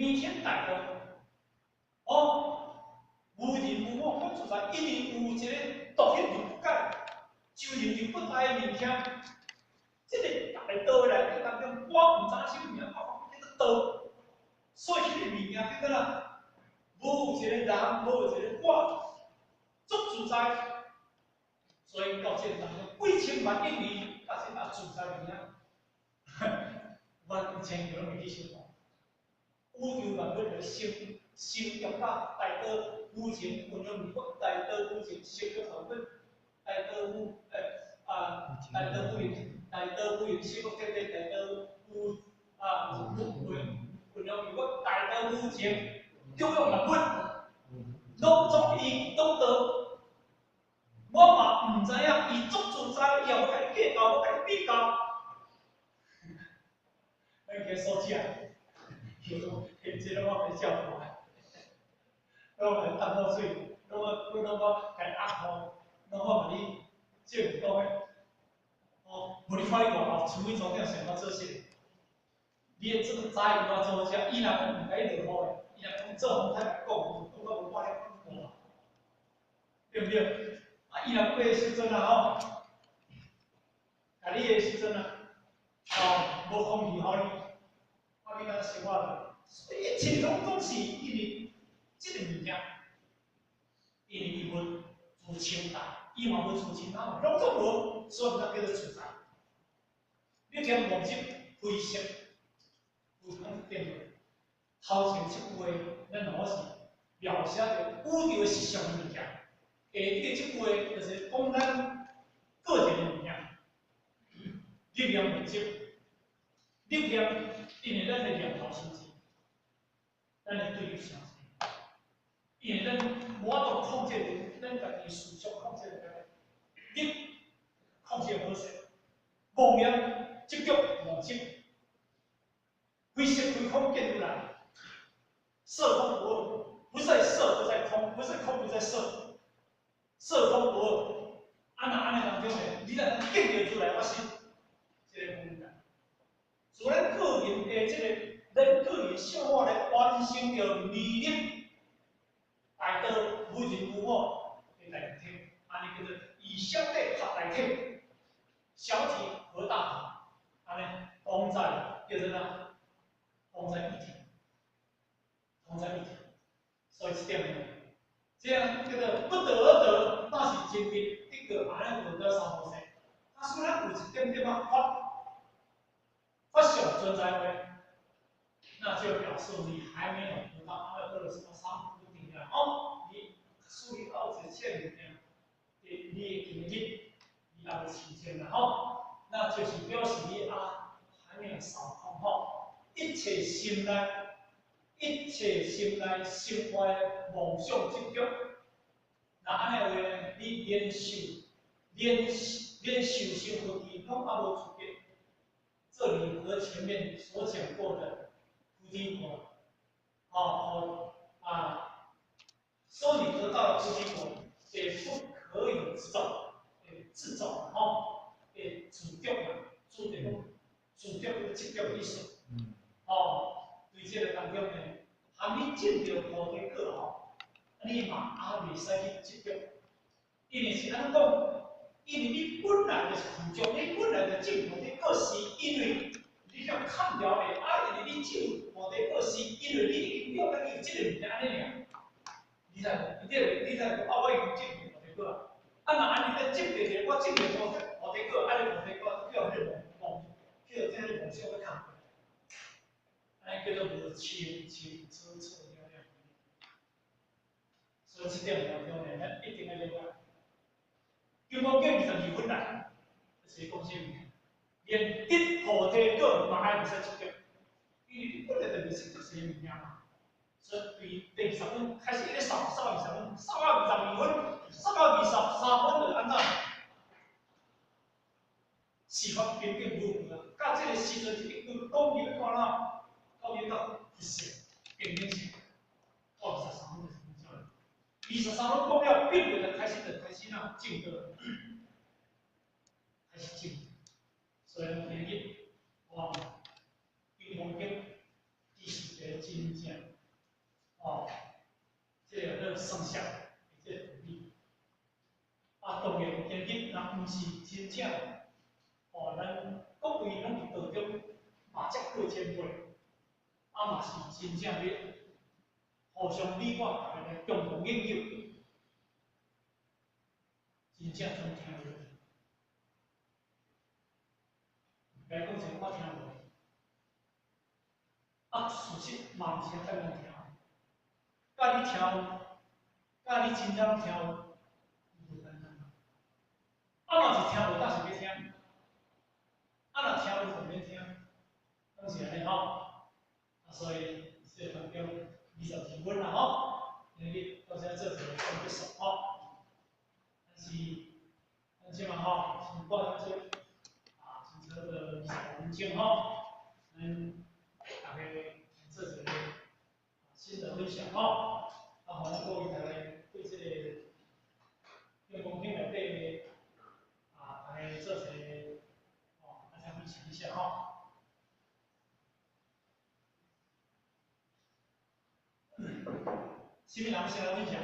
明天大家哦，无人无我，我自然一定有一个独特的不解，就认就不知的物件。这个大道来讲当中，我唔知什么名，我讲这个道，所以这个物件叫做啦，无有一个人，无有一个我，足自在。所以到这当中，几千万英里，但是啊自在物件，完全就拢袂去想。宇宙万物的心用法，大道无情，运用美国，大道无情，心用好本，大道无大道无形，大道无形，心用天地，大道无运用美国，大道无情，运用万物，拢总伊懂得。我嘛唔知影，伊足自在，伊也要甲你计较，要甲你比较，那个手机啊。这个我袂笑出来，我来淡薄水，我甲压好，我甲你借唔到诶，哦，无你看你外口厝边租顶想要做啥？你这个早伊要做啥？伊若讲唔甲你落雨诶，伊若讲做风太来讲，讲到无法咧讲，对不对？啊，伊若过诶时阵啊吼，甲你诶时阵啊，哦，无空气互你，啊，你敢生活着？所以一切拢总是因为这个物件，因为伊无自清大，伊嘛无自清大，拢总无，所以咱叫做自在。你听逻辑分析，有通变做头前即句话，咱老是描写着宇宙实相的物件，下底个即句话就是讲咱个人的物件，力量物质，力量因为咱的念头心智。咱来对立相生，因为咱无法度控制着咱家己思想，控制着咱你控制好势，妄念执着妄执，非色非空见如来，色空不二，不在色不在空，不是空不在色，色空不二。安尼当中呢，你若能见得出来，我是这个空间。所以咱个人的这个。咱个人生活来完成着魅力，大道无人无我的大体，安尼叫做以相对合大体，小体合大体，安尼同在叫做哪？同在一体，同在一体。所以这点呢，这样叫做不得而得，那是真的。这个安尼得到三无生，他虽然有一点点发小存在的。那就表示你还没有得到阿赖耶什么三不定量哦，你属于二者线里面，你定力，你要期间了哦，那就是表示你还没有扫空吼，一切心内心怀梦想执着，那安尼话呢，你连受心福地拢还无处理，这里和前面所讲过的。菩提果，说你得到了菩提果，也不可以自走主角嘛，主角的执着意思。对这个当中呢，还没见到菩提果吼，你嘛也袂使去执着，因为是安怎讲？因为你本来就是主角，你本来就进菩提果，是因为。你想看了的，因为你进菩提果是因为你已经了解有这个物件安尼尔，你才讲，我已经进菩提果，若安尼在进第个，我进菩提果，安尼菩提果叫迄个梦，叫这个梦想要看过，安尼叫做无清楚了了。所以这点当中呢，咱一定要了解。金刚经22分来，就是讲什么？连得菩提果嘛还袂使执着，因为你本来就袂识得些物件嘛。所以对第20分开始一直扫到20分，扫到22分，扫到23分就安怎？司法平等无误啊！到这个时阵，一句讲义要看哪？讲义到一世平等性，到23分就是这样。23分讲了，并不就开始哪进的，开始进。所以我建议，金刚经第10个真正双向即个道理。啊，当然今日若毋是真正，咱各位拢伫道中嘛接过前辈，啊嘛是真正咧互相你我大家来共同研究，真正总听落去。来讲者我听落去，啊事实嘛毋是遐难听，甲你跳，甲你真正跳。啊嘛是听无当时要听，啊若听无就免听，拢是安尼吼。啊，所以这当中22分啦吼，今日到时做一个总结束吼。但是咱即嘛吼，先挂上去啊，清澈的25分钟吼，咱大家做一个新的分享吼，啊，互咱各位大家对这个用功品内底。大家做一个大家分享一下哈。什么人先来分享？